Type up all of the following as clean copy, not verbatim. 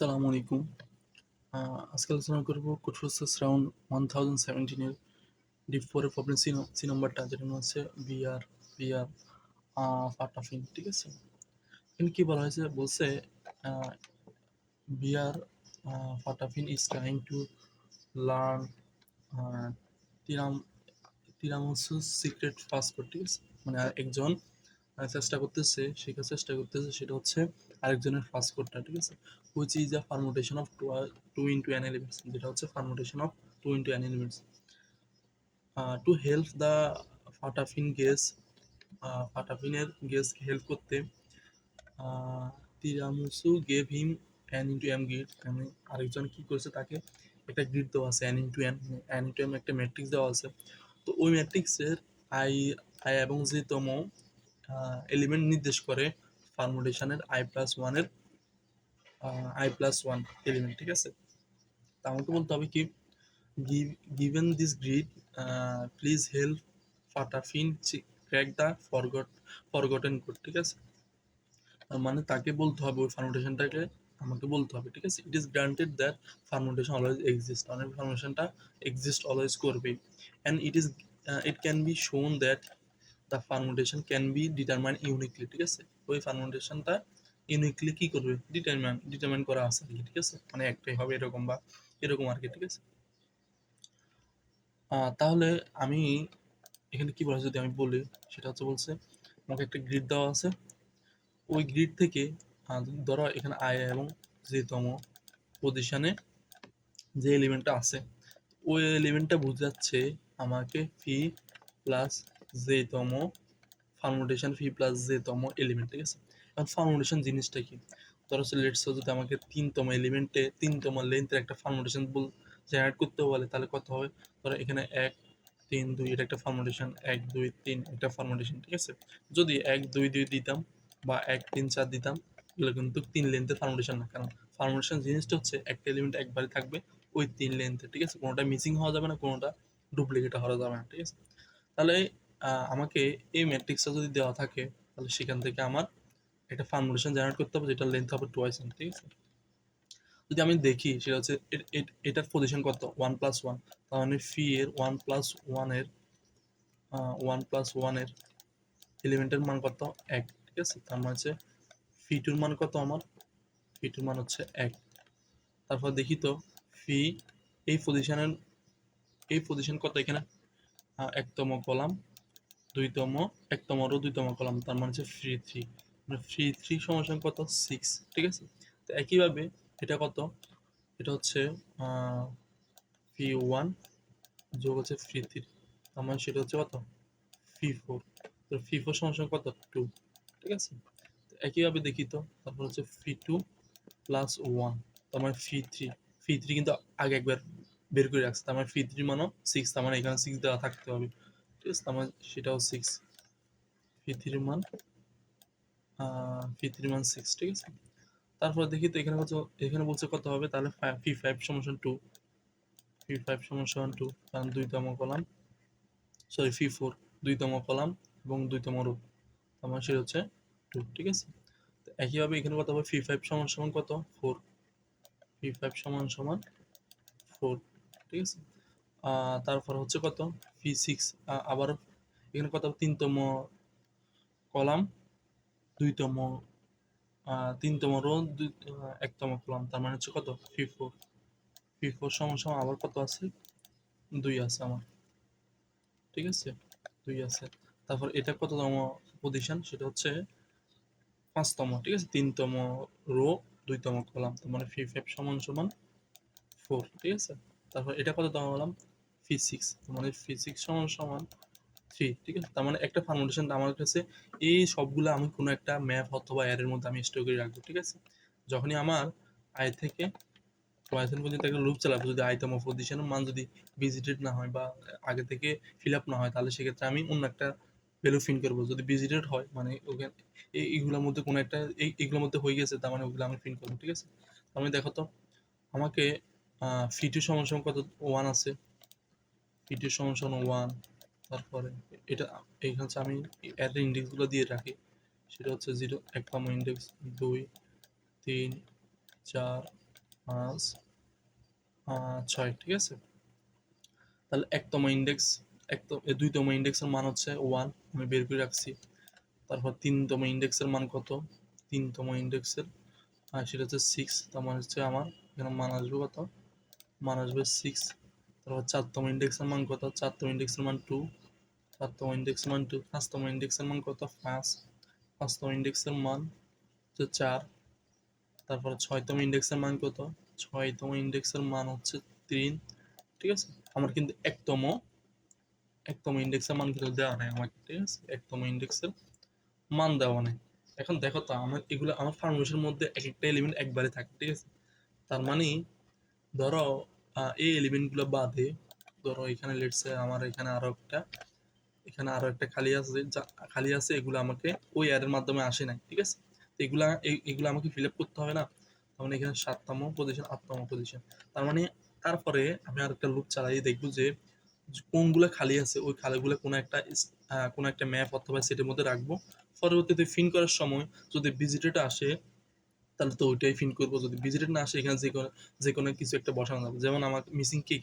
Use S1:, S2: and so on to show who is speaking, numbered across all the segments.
S1: আসসালামু আলাইকুম। আজকে আলোচনা করব কোড ফোর্সেস রাউন্ড 1017 এর ডিপ 4 এর প্রবলেম সি নাম্বারটা, যেটা হচ্ছে বিআর বিআর ফাটাফিন। ঠিক আছে, এখানে কি বলা হয়েছে? বলছে বিআর ফাটাফিন ইজ ট্রাইং টু লার্ন তিরাম তিরামিসুস সিক্রেট ফাস্ট কোড। ঠিক আছে, মানে একজন চেষ্টা করতেছে, শেখার চেষ্টা করতেছে, সেটা হচ্ছে আরেকজনের ফার্স্ট কোডটা। ঠিক আছে, which is a permutation of two into n elements, যেটা হচ্ছে permutation of two into n elements. To help the ফাটাফিন গেস, ফাটাফিনের গেসকে হেল্প করতে Tiramisu gave him n into m grid. মানে আরেকজন কি করছে, তাকে একটা গ্রিড দেওয়া আছে, n into n, n into m একটা ম্যাট্রিক্স দেওয়া আছে। তো ওই ম্যাট্রিক্সের আই আই এবং যে তম এলিমেন্ট নির্দেশ করে পারমুটেশনের i+1 এলিমেন্ট। ঠিক আছে, তা আমাকে বলতে হবে কি, given this grid, please help ফাটাফিন crack the forgotten code। ঠিক আছে, তার মানে তাকে বলতে হবে, ওই ফার্মেন্টেশনটাকে আমাকে বলতে হবে। ঠিক আছে, it is granted that fermentation always exist, মানে ফার্মেন্টেশনটা এক্সিস্ট অলওয়েজ করবে। অ্যান্ড ইট ক্যান বি শোন that the fermentation can be determine uniquely. ঠিক আছে, ওই ফার্মেন্টেশনটা ইউনিকলি কি করবে, ডিটারমাইন করা আছে আর কি। ঠিক আছে, মানে একটাই হবে এরকম বা এরকম আর কি। ঠিক আছে, তাহলে আমি এখানে কি বলা, যদি আমি বলি, সেটা হচ্ছে বলছে আমাকে একটা গ্রিড দেওয়া আছে। ওই গ্রিড থেকে ধরো এখানে আই এবং যে তম পজিশনে যে এলিমেন্টটা আছে, ওই এলিমেন্টটা বোঝাচ্ছে আমাকে ফি প্লাস যে তম পারমুটেশন ফি প্লাস যে তম এলিমেন্ট। ঠিক আছে, এখন পারমুটেশন জিনিসটা কি? ধরো লেটস যদি আমাকে তিনতম এলিমেন্টে তিনতম লেন্থের একটা পারমুটেশন জেনারেট করতে বলে, তাহলে কত হবে? ধরো এখানে 1 3 2, এটা একটা পারমুটেশন, 1 2 3 একটা পারমুটেশন। ঠিক আছে, যদি 1 2 2 দিতাম বা 1 3 4 দিতাম, এগুলো কিন্তু 3 লেন্থের পারমুটেশন না, কারণ পারমুটেশন জিনিসটা হচ্ছে একটা এলিমেন্ট একবারে থাকবে ওই 3 লেন্থে। ঠিক আছে, কোনোটা মিসিং হওয়া যাবে না, কোনোটা ডুপ্লিকেট হওয়া যাবে না। ঠিক আছে, তাহলে আমাকে এই ম্যাট্রিক্সটা যদি দেওয়া থাকে, তাহলে সেখান থেকে আমার একটা পারমুটেশন জেনারেট করতে হবে, যেটা লেন্থ হবে 2n। ঠিক আছে, যদি আমি দেখি সেটা হচ্ছে এটার পজিশন কত, 1+1, তার মানে ফি এর 1+1 এর এলিমেন্টের মান কত, 1। ঠিক আছে, তার মানে হচ্ছে ফি টুর মান কত আমার, ফি টুর মান হচ্ছে 1। তারপর দেখি তো ফি এই পজিশনের পজিশন কত এখানে, একতম কলাম, দুইতম, একতম রো, দুইতম কলাম, তার মানে হচ্ছে ফ্রি 3। মানে ফ্রি 3 সমান কত, 6। ঠিক আছে, তো একইভাবে এটা কত, এটা হচ্ছে ফি 1 যোগ হচ্ছে ফ্রি 3, তার মানে সেটা হচ্ছে কত, ফি 4। তো ফি 4 সমান কত, 2। ঠিক আছে, তো একইভাবে দেখি তো, তারপর হচ্ছে ফি 2+1, তার মানে ফি 3 কিন্তু আগে একবার বের করে রাখছে, তার মানে ফি 3 মানও 6, তার মানে এখানে 6 দেওয়া থাকতে হবে। ঠিক আছে, তার মানে সেটাও 6, ফি 3 মান ফি 3 মান 6। ঠিক আছে, তারপর দেখি তো এখানে কত, এখানে বলছে কত হবে, তাহলে ফি 5 সমান 2, ফি 5 সমান 2, কারণ দুইতম কলাম, সরি ফি 4 দুইতম কলাম এবং দুইতম রো, তার মানে সেটা হচ্ছে 2। ঠিক আছে, তো একইভাবে এখানে কত হবে, ফি 5 সমান কত, 4, ফি 5 সমান 4। ঠিক আছে, তারপর হচ্ছে কত, ফি 6, আবার এখানে কত, তিনতম কলাম, দুইতম তিনতম রো, একতম কলাম, তার মানে হচ্ছে কত, ফি 4 সমান আবার কত আছে, 2 আছে আমার। ঠিক আছে, 2 আছে। তারপর এটা কততম পজিশন, সেটা হচ্ছে 5তম। ঠিক আছে, তিনতম রো, দুইতম কলাম, তার মানে ফি 5 সমান 4। ঠিক আছে, তারপর এটা কততম কলাম, ফি 6, তার মানে ফি 6 সমান 3। ঠিক আছে, তার মানে একটা পারমুটেশন আমার কাছে, এই সবগুলো আমি কোনো একটা ম্যাপ অথবা অ্যারের মধ্যে আমি স্টোর করে রাখবো। ঠিক আছে, যখনই আমার আই থেকে পর্যন্ত একটা লুপ চালাবো, যদি আইতম পজিশনের মান যদি ভিজিটেড না হয় বা আগে থেকে ফিল আপ না হয়, তাহলে সেক্ষেত্রে আমি অন্য একটা ভ্যালু ফিন করবো। যদি ভিজিটেড হয়, মানে ওখানে এইগুলোর মধ্যে কোনো একটা এইগুলোর মধ্যে হয়ে গেছে, তার মানে ওগুলো আমি ফিন করবো। ঠিক আছে, আমি দেখো তো আমাকে ফি 2 সমান কত, 1 আছে, ফি 2 সমান 1। তারপরে এটা এইখানে হচ্ছে আমি অ্যারের ইন্ডেক্সগুলো দিয়ে রাখি, সেটা হচ্ছে 0 1 ইন্ডেক্স, 2 3 4 5 6, ঠিক আছে? তাহলে একতম ইন্ডেক্স, দুইতম ইন্ডেক্সের মান হচ্ছে 1, আমি বের করে রাখছি। তারপর তিনতম ইন্ডেক্সের মান কত? তিনতম ইন্ডেক্সের সেটা হচ্ছে 6, তার মানে হচ্ছে আমার এখানে মান আসবে কত? মান আসবে 6। তারপর চারতম ইন্ডেক্সের মান কত? চারতম ইন্ডেক্সের মান 2, চারতম ইন্ডেক্সের মান 2। পাঁচতম ইন্ডেক্সের মান কত? 5, পাঁচতম ইন্ডেক্সের মান হচ্ছে 4। তারপরে ছয়তম ইন্ডেক্সের মান কত? ছয়তম ইন্ডেক্সের মান হচ্ছে 3, ঠিক আছে? আমার কিন্তু একতম ইন্ডেক্সের মান কিন্তু দেওয়া নাই আমাকে, ঠিক আছে? একতম ইন্ডেক্সের মান দেওয়া নেই। এখন দেখো তো আমার এগুলো আমার ফার্মুলেশনের মধ্যে এক একটা এলিমেন্ট একবারে থাকে, ঠিক আছে? তার মানে ধরো এই এলিমেন্টগুলো বাদে, ধরো এখানে লেটসে আমার এখানে আরো একটা খালি আছে, এগুলো আমাকে ওই অ্যারের মাধ্যমে আসে নাই, ঠিক আছে? তো এগুলো আমাকে ফিল আপ করতে হবে না? তার মানে এখানে 7তম পজিশন, 8তম পজিশন। তার মানে তারপরে আমি আরেকটা লুপ চালাই, দেখবো যে কোনগুলো খালি আছে ওই খালিগুলো কোনো একটা ম্যাপ অথবা সেটের মধ্যে রাখবো। পরবর্তীতে ফিন করার সময় যদি ভিজিটেড আসে তাহলে তো ওইটাই ফিন করবো, যদি ভিজিটেড না আসে এখানে যে কোনো কিছু একটা বসানো যাবে। যেমন আমার মিসিং কে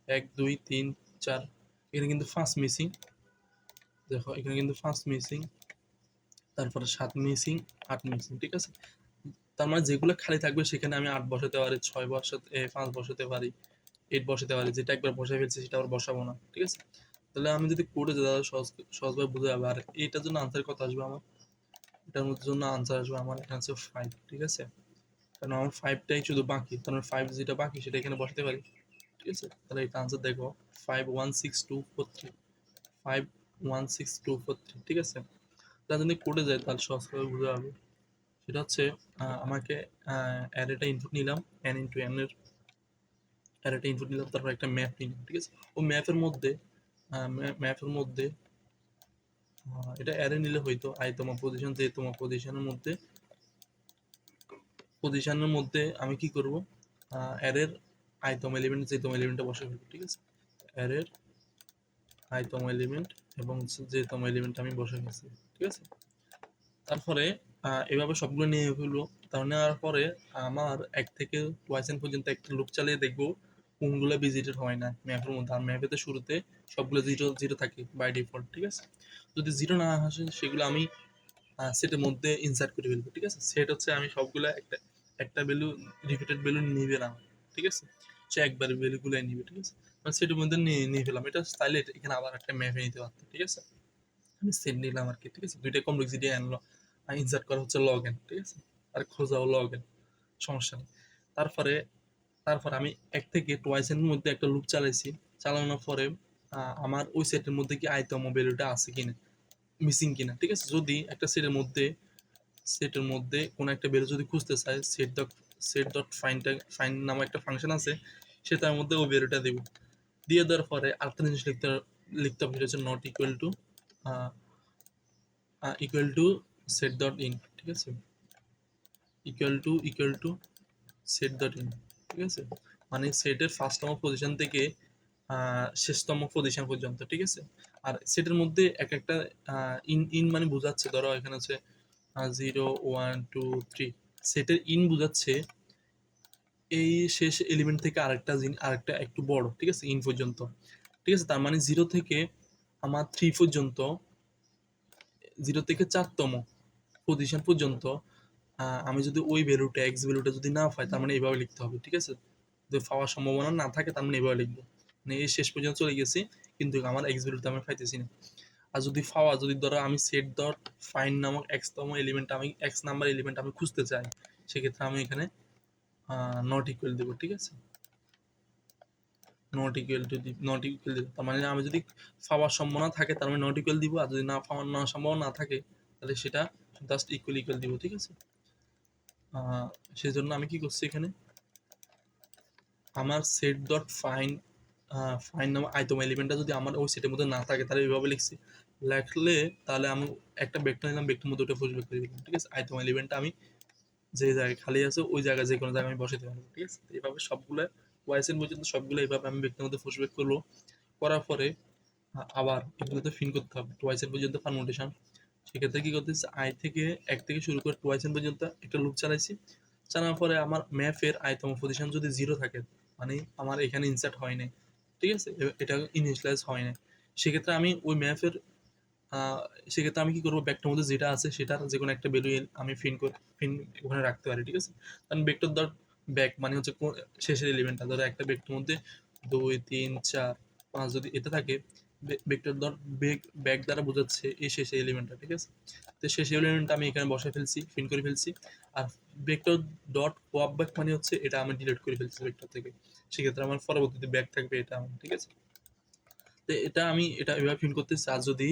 S1: 1 2 3 4, এখানে কিন্তু ফার্স্ট মিসিং, দেখো এখানে কিন্তু ফার্স্ট মিসিং, তারপরে 7 মিসিং, 8 মিসিং, ঠিক আছে? তার মানে যেগুলো খালি থাকবে সেখানে আমি 8 বসাতে পারি, 6 বসাতে 5 বসাতে পারি, 8 বসাতে পারি। যেটা একবার বসাই ফেলছি সেটা আবার বসাবো না, ঠিক আছে? তাহলে আমি যদি কোডে যাই তাহলে সহজভাবে বোঝা যাবে। আর এটার জন্য আনসার কত আসবে আমার? এটার মধ্যে জন্য আনসার আসবে আমার এখানে হচ্ছে 5, ঠিক আছে? কারণ আমার 5টাই শুধু বাকি, কারণ 5 যেটা বাকি সেটা এখানে বসাতে পারি, ঠিক আছে? তাহলে এটা আনসার দেখো 516243, 516243, ঠিক আছে? তার যদি কোডে যায় তাহলে সহজভাবে বোঝা যাবে। সেটা হচ্ছে আমাকে অ্যারেটা ইনপুট নিলাম, n ইন্টু n এর অ্যারেটা ইনপুট নিলাম, তারপর একটা ম্যাপ নিলাম, ঠিক আছে? ও ম্যাপের মধ্যে এটা অ্যারে নিলে হয়তো আইতম পজিশন যেতম পজিশনের মধ্যে আমি কি করব? অ্যারের আইতম এলিমেন্ট যেতম এলিমেন্টটা বসে ফেলবো, ঠিক আছে? অ্যারের আইতম এলিমেন্ট এবং যেতম এলিমেন্ট আমি বসে ফেলছি, ঠিক আছে? তারপরে এভাবে সবগুলো নিয়ে ফেলবো। তাহলে নেওয়ার পরে আমার 1 থেকে 2n পর্যন্ত একটা লুপ চালিয়ে দেখবো কোনগুলো ভিজিটেড হয় না ম্যাপের মধ্যে। আর ম্যাপে তো শুরুতে সবগুলো জিরো জিরো থাকে বাই ডিফল্ট, ঠিক আছে? যদি জিরো না আসে সেগুলো আমি সেটের মধ্যে ইনসার্ট করে ফেলবো, ঠিক আছে? সেট হচ্ছে আমি সবগুলো একটা একটা ভ্যালু, রিপিটেড ভ্যালু নিবে না, ঠিক আছে? সে একবার ভ্যালুগুলো নিবে, ঠিক আছে? সেটের মধ্যে নিয়ে ফেলাম। এটা চাইলে এখানে আবার একটা ম্যাপে নিতে পারতো, ঠিক আছে? আমি সেট নিলাম আর কি, ঠিক আছে? দুইটা কমপ্লেক্সিটি আনলো, ইনসার্ট করা হচ্ছে লগ এন, ঠিক আছে? আর খোঁজাও লগ এন, সমস্যা নেই। তারপরে তারপর আমি 1 থেকে 2 এর মধ্যে একটা লুপ চালাইছি। চালানোর পরে আমার ওই সেটের মধ্যে কি আইতম ভ্যালুটা আছে কিনা, মিসিং কিনা, ঠিক আছে? যদি একটা সেটের মধ্যে কোনো একটা ভ্যালু যদি খুঁজতে চাই, ফাইন্ড নামে একটা ফাংশন আছে, সেটার মধ্যে ওই ভ্যালুটা দেব। দিয়ে দেওয়ার পরে আরেকটা জিনিস লিখতে হবে, সেটা হচ্ছে not equal to set dot in, ঠিক আছে? Equal to set dot in, ঠিক আছে? মানে সেটের ফার্স্টতম পজিশন থেকে শেষতম পজিশন পর্যন্ত, ঠিক আছে? আর সেটের মধ্যে এক একটা ইন ইন মানে বোঝাচ্ছে, ধরো এখানে হচ্ছে 0 1 2 3, সেটের ইন বোঝাচ্ছে এই শেষ এলিমেন্ট থেকে আরেকটা একটু বড়, ঠিক আছে? ইন পর্যন্ত, ঠিক আছে? তার মানে 0 থেকে আমার 3 পর্যন্ত, 0 থেকে 4তম পজিশন পর্যন্ত আমি যদি ওই ভ্যালুটা এক্স ভ্যালুটা যদি না পাই, তার মানে এইভাবে লিখতে হবে, ঠিক আছে? যদি পাওয়ার সম্ভাবনা না থাকে তার মানে এইভাবে লিখবো, মানে এই শেষ পর্যন্ত চলে গেছি কিন্তু আমার এক্স ভ্যালুটা আমি পাইতেছি না। আর যদি ধরো আমি সেট ডট ফাইন্ড নামক এক্সতম এলিমেন্ট, আমি এক্স নাম্বার এলিমেন্ট আমি খুঁজতে চাই, সেক্ষেত্রে আমি এখানে নট ইকুয়াল দেবো, ঠিক আছে? নট ইকুয়াল দিব, তার মানে আমি যদি পাওয়ার সম্ভাবনা থাকে তার মানে নট ইকুয়াল দিব, আর যদি না সম্ভাবনা না থাকে তাহলে সেটা জাস্ট ইকুয়াল দিব, ঠিক আছে? সেই জন্য আমি কি করছি এখানে, আমার সেট ডট ফাইন্ড নামক আইটেম এলিমেন্টটা যদি আমার ওই সেটের মধ্যে না থাকে তাহলে এইভাবে লিখলে তাহলে আমি একটা ভেক্টর নিলাম, ভেক্টর মধ্যে ওটা পুশ করে দিলাম, ঠিক আছে? আইটেম এলিমেন্টটা আমি যে জায়গায় খালি আছে ওই জায়গায় যে কোনো জায়গায় আমি বসাতে পারবো, ঠিক আছে? এইভাবে সবগুলো ওয়াইসেন পর্যন্ত সবগুলো এইভাবে আমি ভেক্টর মধ্যে পুশ করবো। করার পরে আবার এগুলোতে ফিন করতে হবে টোয়াইসের পর্যন্ত পারমুটেশন। সেক্ষেত্রে কি করতেছি, 1 থেকে শুরু করে টোয়াইসেন পর্যন্ত একটা লুপ চালাইছি। জানার পরে আমার ম্যাপের i তম পজিশন যদি 0 থাকে, মানে আমার এখানে ইনসার্ট হয় নাই। ঠিক আছে? এটা ইনিশিয়ালাইজ হয় নাই। সেক্ষেত্রে আমি ওই ম্যাপের আ সেক্ষেত্রে আমি কি করব? ভেক্টর মধ্যে যেটা আছে সেটার যেকোনো একটা ভ্যালু আমি ফিন ওখানে রাখতে পারি। ঠিক আছে? কারণ ভেক্টর ডট ব্যাক মানে হচ্ছে শেষের এলিমেন্টটা। ধরো একটা ভেক্টর মধ্যে ২, ৩, ৪, ৫ যদি এটা থাকে, ভেক্টর ডট ব্যাক দ্বারা বোঝাচ্ছে এই শেষের এলিমেন্টটা। ঠিক আছে? তো শেষের এলিমেন্টটা আমি এখানে বসায় ফেলছি, ফিন করে ফেলছি। আর ভেক্টর ডট পপ ব্যাক মানে হচ্ছে এটা আমি ডিলিট করে ফেলছি ভেক্টর থেকে। সেক্ষেত্রে আমার পরবর্তীতে ব্যাক থাকবে এটা আমার। ঠিক আছে? তো এটা এভাবে প্রিন্ট করতেছি। আর যদি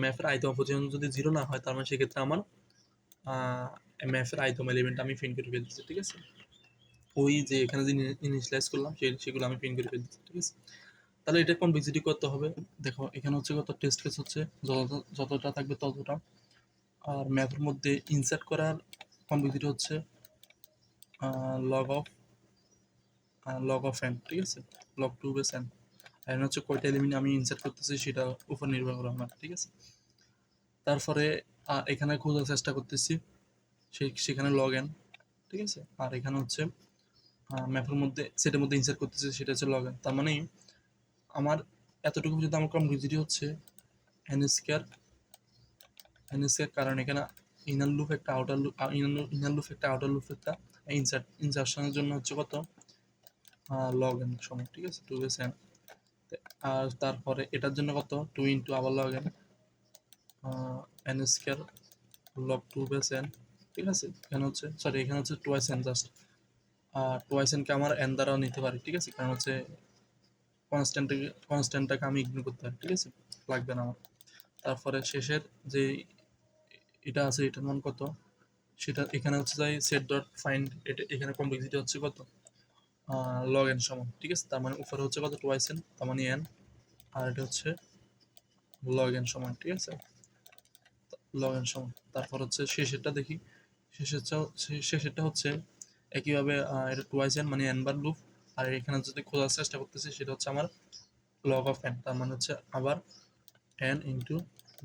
S1: ম্যাপের i তম পজিশন যদি 0 না হয়, তার মানে সেক্ষেত্রে আমার আ ম্যাপের i তম এলিমেন্ট আমি প্রিন্ট করে ফেলতেছি। ঠিক আছে? ওই যে এখানে যে ইনিশিয়ালাইজ করলাম সেগুলো আমি প্রিন্ট করে ফেলতেছি। ঠিক আছে? তাহলে এটা কমপ্লেক্সিটি কত হবে? দেখো এখানে হচ্ছে কত টেস্ট কেস হচ্ছে যতটা থাকবে ততটা। আর ম্যাপের মধ্যে ইনসার্ট করার কমপ্লেক্সিটি হচ্ছে আ log of n। ঠিক আছে? log 2 base n। আর এখানে হচ্ছে কয়টা এলিমেন্ট আমি ইনসার্ট করতেছি সেটার উপর নির্ভর করে আমার। ঠিক আছে? তারপরে এখানে খোঁজার চেষ্টা করতেছি, সেখানে লগ এন। ঠিক আছে? আর এখানে হচ্ছে ম্যাপের মধ্যে সেটার মধ্যে ইনসার্ট করতেছি, সেটা হচ্ছে লগ এন। তার মানে আমার এতটুকু পর্যন্ত আমার কমপ্লিসিটি হচ্ছে এন স্কোয়ার কারণ এখানে ইনার লুপ একটা আউটার লুপ, ইনার লুপ একটা আউটার লুপ একটা ইনসার্শনের জন্য হচ্ছে কত লগ এন সময়। ঠিক আছে? 2 বেস এন। আর তারপরে এটার জন্য কত 2 ইন্টু আবার log n n square log 2 base n. ঠিক আছে? এখানে হচ্ছে সরি এখানে হচ্ছে টোয়াইস এন জাস্ট। টোয়াইস এনকে আমার এন দ্বারাও নিতে পারি। ঠিক আছে? কারণ হচ্ছে কনস্ট্যান্টটাকে আমি ইগনোর করতে পারি। ঠিক আছে? লাগবে না আমার। তারপরে শেষের যে এটা আছে এটার মান কত, সেটা এখানে হচ্ছে যাই সেট ডট ফাইন্ড, এটা এখানে কমপ্লেক্সিটি হচ্ছে কত লগ এন সমান। ঠিক আছে? তার মানে উপরে হচ্ছে কত টোয়াইস এন, তার মানে এন। আর এটা হচ্ছে লগ এন সমান। ঠিক আছে? লগ এন সমান। তারপর হচ্ছে শেষেরটা দেখি। শেষেরটা হচ্ছে একইভাবে এটা টোয়াইস এন মানে এন বার লুপ। আর এখানে যদি খোঁজার চেষ্টা করতেছি সেটা হচ্ছে আমার লগ অফ এন, তার মানে হচ্ছে আবার n into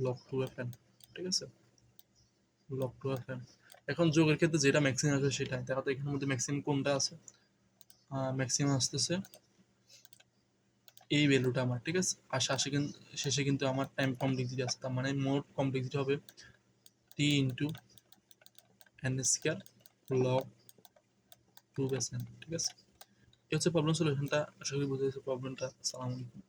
S1: log two f n. ঠিক আছে? Log two f n. এখন যোগের ক্ষেত্রে যেটা ম্যাক্সিমাম আছে সেটাই দেখো তো এখানের মধ্যে ম্যাক্সিমাম কোনটা আছে। ম্যাক্সিমাম আসতেছে এই ভ্যালুটা আমার। ঠিক আছে? আর শেষে কিন্তু আমার টাইম কমপ্লেক্সিটি আছে, তার মানে মোট কমপ্লেক্সিটি হবে t into n square log two base n. ঠিক আছে? এই হচ্ছে প্রবলেম সলিউশনটা। আশা করি বুঝে গেছে প্রবলেমটা। আসসালামু আলাইকুম।